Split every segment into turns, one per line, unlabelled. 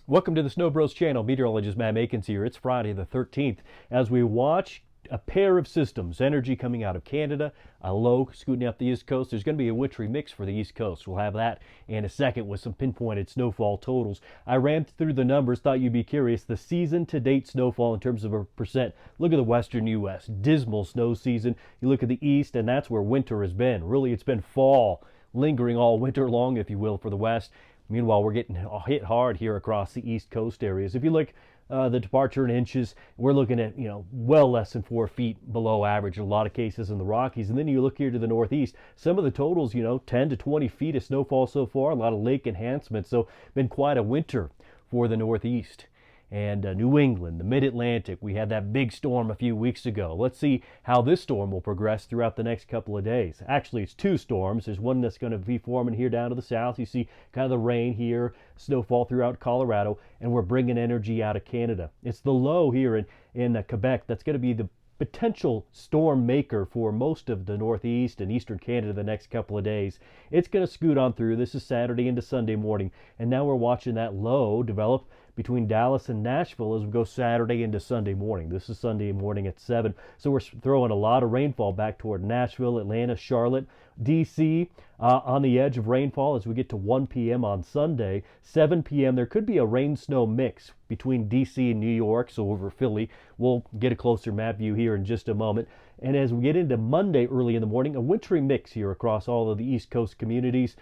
Welcome to the Snow Bros channel. Meteorologist Matt Makins here. It's Friday the 13th as we watch a pair of systems, energy coming out of Canada, a low scooting up the East Coast. There's going to be a wintry mix for the East Coast. We'll have that in a second with some pinpointed snowfall totals. I ran through the numbers, thought you'd be curious. The season-to-date snowfall in terms of a percent. Look at the western U.S. Dismal snow season. You look at the east, and that's where winter has been. Really, it's been fall, lingering all winter long, if you will, for the west. Meanwhile, we're getting hit hard here across the East Coast areas. If you look the departure in inches, we're looking at, well less than 4 feet below average in a lot of cases in the Rockies. And then you look here to the Northeast, some of the totals, 10 to 20 feet of snowfall so far, a lot of lake enhancements. So been quite a winter for the Northeast. And New England, the Mid-Atlantic, we had that big storm a few weeks ago. Let's see how this storm will progress throughout the next couple of days. Actually, it's two storms. There's one that's going to be forming here down to the south. You see kind of the rain here, snowfall throughout Colorado, and we're bringing energy out of Canada. It's the low here in Quebec that's going to be the potential storm maker for most of the Northeast and Eastern Canada the next couple of days. It's going to scoot on through. This is Saturday into Sunday morning, and now we're watching that low develop between Dallas and Nashville as we go Saturday into Sunday morning. This is Sunday morning at 7. So we're throwing a lot of rainfall back toward Nashville, Atlanta, Charlotte, D.C. On the edge of rainfall as we get to 1 p.m. on Sunday. 7 p.m. there could be a rain-snow mix between D.C. and New York, so over Philly. We'll get a closer map view here in just a moment. And as we get into Monday early in the morning, a wintry mix here across all of the East Coast communities.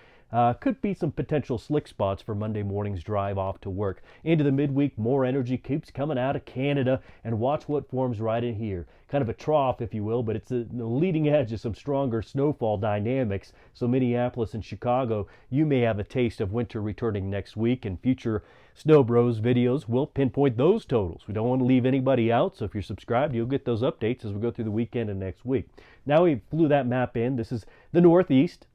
Could be some potential slick spots for Monday morning's drive off to work. Into the midweek, more energy keeps coming out of Canada, and watch what forms right in here. Kind of a trough, if you will, but it's the leading edge of some stronger snowfall dynamics. So Minneapolis and Chicago, you may have a taste of winter returning next week, and future Snow Bros videos will pinpoint those totals. We don't want to leave anybody out, so if you're subscribed, you'll get those updates as we go through the weekend and next week. Now we flew that map in. This is the Northeast.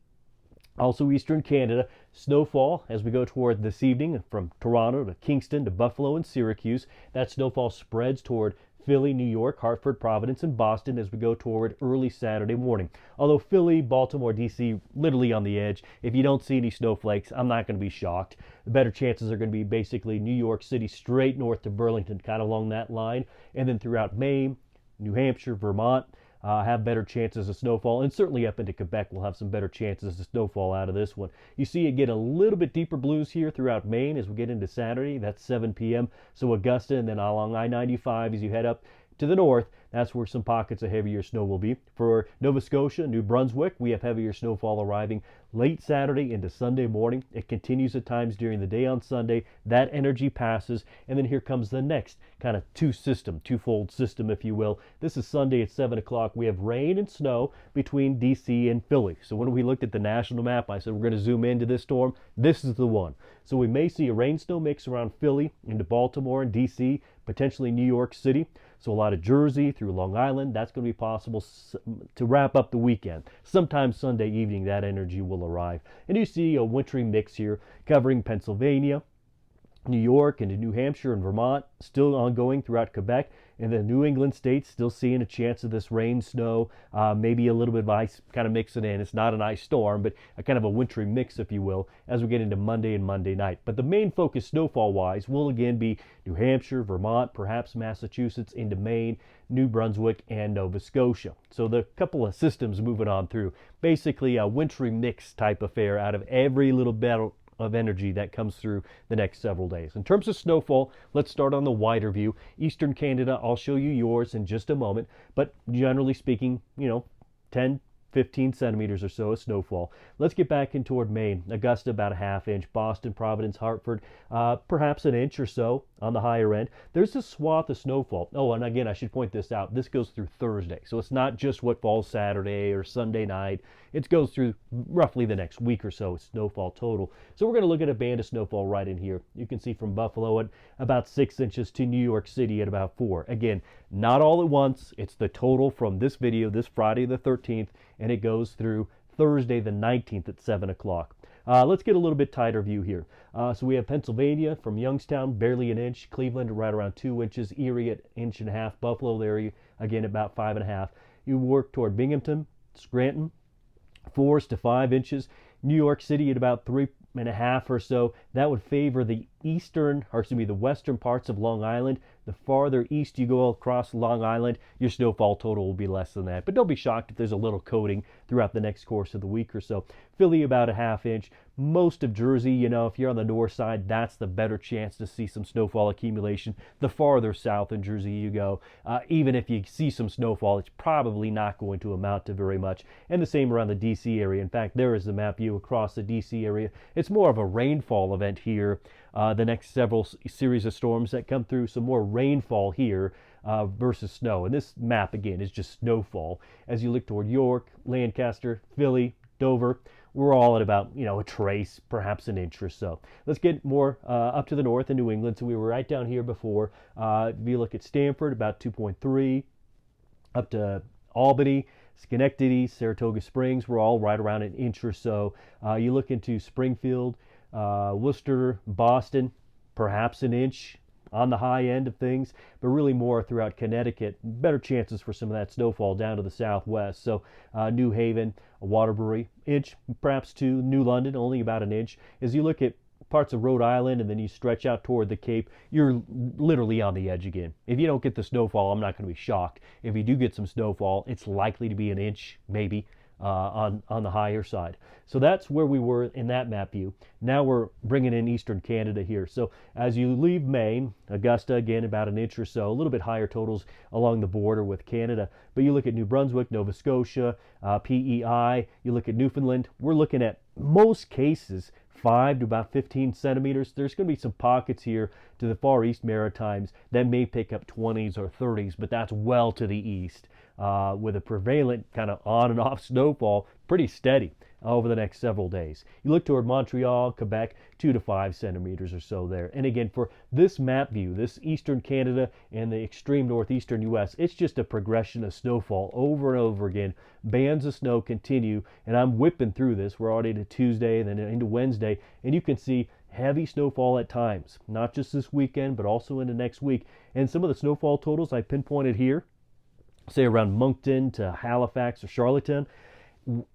Also Eastern Canada, snowfall as we go toward this evening from Toronto to Kingston to Buffalo and Syracuse. That snowfall spreads toward Philly, New York, Hartford, Providence, and Boston as we go toward early Saturday morning. Although Philly, Baltimore, D.C., literally on the edge. If you don't see any snowflakes, I'm not going to be shocked. The better chances are going to be basically New York City straight north to Burlington, kind of along that line. And then throughout Maine, New Hampshire, Vermont, have better chances of snowfall, and certainly up into Quebec we'll have some better chances of snowfall out of this one. You see it get a little bit deeper blues here throughout Maine as we get into Saturday. That's 7 p.m. So Augusta, and then along I-95 as you head up to the north, that's where some pockets of heavier snow will be. For Nova Scotia, New Brunswick, we have heavier snowfall arriving late Saturday into Sunday morning. It continues at times during the day on Sunday. That energy passes, and then here comes the next kind of twofold system, if you will. This is Sunday at 7 o'clock. We have rain and snow between D.C. and Philly. So when we looked at the national map, I said we're going to zoom into this storm. This is the one. So we may see a rain-snow mix around Philly into Baltimore and D.C., potentially New York City. So a lot of Jersey through Long Island. That's going to be possible to wrap up the weekend. Sometime Sunday evening, that energy will arrive. And you see a wintry mix here covering Pennsylvania, New York, into New Hampshire and Vermont, still ongoing throughout Quebec, and the New England states still seeing a chance of this rain, snow, maybe a little bit of ice kind of mixing in. It's not an ice storm, but a kind of a wintry mix, if you will, as we get into Monday and Monday night. But the main focus snowfall-wise will again be New Hampshire, Vermont, perhaps Massachusetts, into Maine, New Brunswick, and Nova Scotia. So the couple of systems moving on through. Basically a wintry mix type affair out of every little bit of energy that comes through the next several days. In terms of snowfall, let's start on the wider view. Eastern Canada, I'll show you yours in just a moment, but generally speaking, 10, 15 centimeters or so of snowfall. Let's get back in toward Maine. Augusta, about a half inch. Boston, Providence, Hartford, perhaps an inch or so on the higher end. There's a swath of snowfall. Oh, and again, I should point this out. This goes through Thursday. So it's not just what falls Saturday or Sunday night. It goes through roughly the next week or so, snowfall total. So we're going to look at a band of snowfall right in here. You can see from Buffalo at about 6 inches to New York City at about 4. Again, not all at once. It's the total from this video, this Friday the 13th, and it goes through Thursday the 19th at 7 o'clock. Let's get a little bit tighter view here. So we have Pennsylvania from Youngstown, barely an inch. Cleveland, right around 2 inches. Erie at 1.5 inches. Buffalo there, again, about 5.5. You work toward Binghamton, Scranton, 4 to 5 inches. New York City at about 3.5 or so. That would favor the the western parts of Long Island. The farther east you go across Long Island, your snowfall total will be less than that. But don't be shocked if there's a little coating throughout the next course of the week or so. Philly, about a ½ inch. Most of Jersey, you know, if you're on the north side, that's the better chance to see some snowfall accumulation. The farther south in Jersey you go, even if you see some snowfall, it's probably not going to amount to very much. And the same around the D.C. area. In fact, there is the map view across the D.C. area. It's more of a rainfall event here. The next several series of storms that come through, some more rainfall here versus snow. And this map, again, is just snowfall. As you look toward York, Lancaster, Philly, Dover, we're all at about, you know, a trace, perhaps an inch or so. Let's get more up to the north in New England. So we were right down here before. If you look at Stamford, about 2.3, up to Albany, Schenectady, Saratoga Springs, we're all right around an inch or so. You look into Springfield, Worcester, Boston, perhaps an inch on the high end of things, but really more throughout Connecticut. Better chances for some of that snowfall down to the southwest. So New Haven, Waterbury, inch, perhaps two. New London, only about an inch. As you look at parts of Rhode Island and then you stretch out toward the Cape, you're literally on the edge again. If you don't get the snowfall, I'm not going to be shocked. If you do get some snowfall, it's likely to be an inch, maybe, on the higher side. So that's where we were in that map view. Now we're bringing in eastern Canada here. So as you leave Maine, Augusta, again, about an inch or so, a little bit higher totals along the border with Canada. But you look at New Brunswick, Nova Scotia, PEI, you look at Newfoundland, we're looking at most cases 5 to about 15 centimeters. There's going to be some pockets here to the far east Maritimes that may pick up 20s or 30s, but that's well to the east, with a prevalent kind of on and off snowfall, pretty steady over the next several days. You look toward Montreal, Quebec, 2 to 5 centimeters or so there. And again, for this map view, this eastern Canada and the extreme northeastern U.S., it's just a progression of snowfall over and over again. Bands of snow continue, and I'm whipping through this. We're already to Tuesday and then into Wednesday, and you can see heavy snowfall at times, not just this weekend, but also into next week. And some of the snowfall totals I pinpointed here, say around Moncton to Halifax or Charlottetown,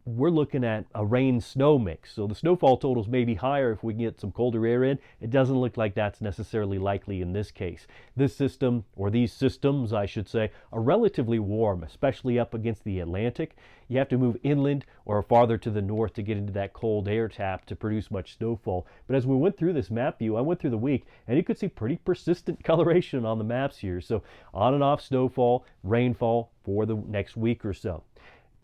we're looking at a rain-snow mix. So the snowfall totals may be higher if we can get some colder air in. It doesn't look like that's necessarily likely in this case. This system, or these systems, I should say, are relatively warm, especially up against the Atlantic. You have to move inland or farther to the north to get into that cold air tap to produce much snowfall. But as we went through this map view, I went through the week, and you could see pretty persistent coloration on the maps here. So on and off snowfall, rainfall for the next week or so.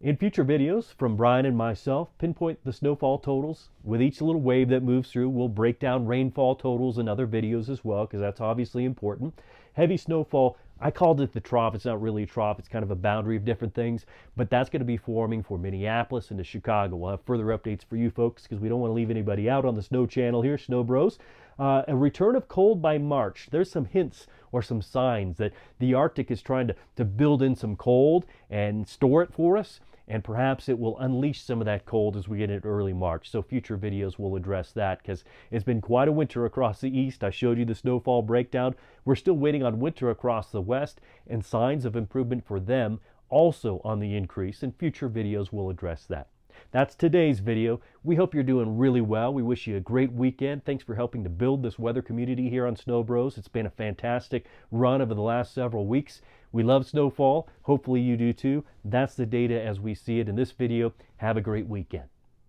In future videos from Brian and myself, pinpoint the snowfall totals. With each little wave that moves through, we'll break down rainfall totals in other videos as well, because that's obviously important. Heavy snowfall, I called it the trough. It's not really a trough. It's kind of a boundary of different things, but that's going to be forming for Minneapolis and to Chicago. We'll have further updates for you folks because we don't want to leave anybody out on the Snow Channel here, Snow Bros. A return of cold by March. There's some hints or some signs that the Arctic is trying to build in some cold and store it for us. And perhaps it will unleash some of that cold as we get into early March. So future videos will address that because it's been quite a winter across the east. I showed you the snowfall breakdown. We're still waiting on winter across the west and signs of improvement for them also on the increase, and future videos will address that. That's today's video. We hope you're doing really well. We wish you a great weekend. Thanks for helping to build this weather community here on Snow Bros. It's been a fantastic run over the last several weeks. We love snowfall. Hopefully you do too. That's the data as we see it in this video. Have a great weekend.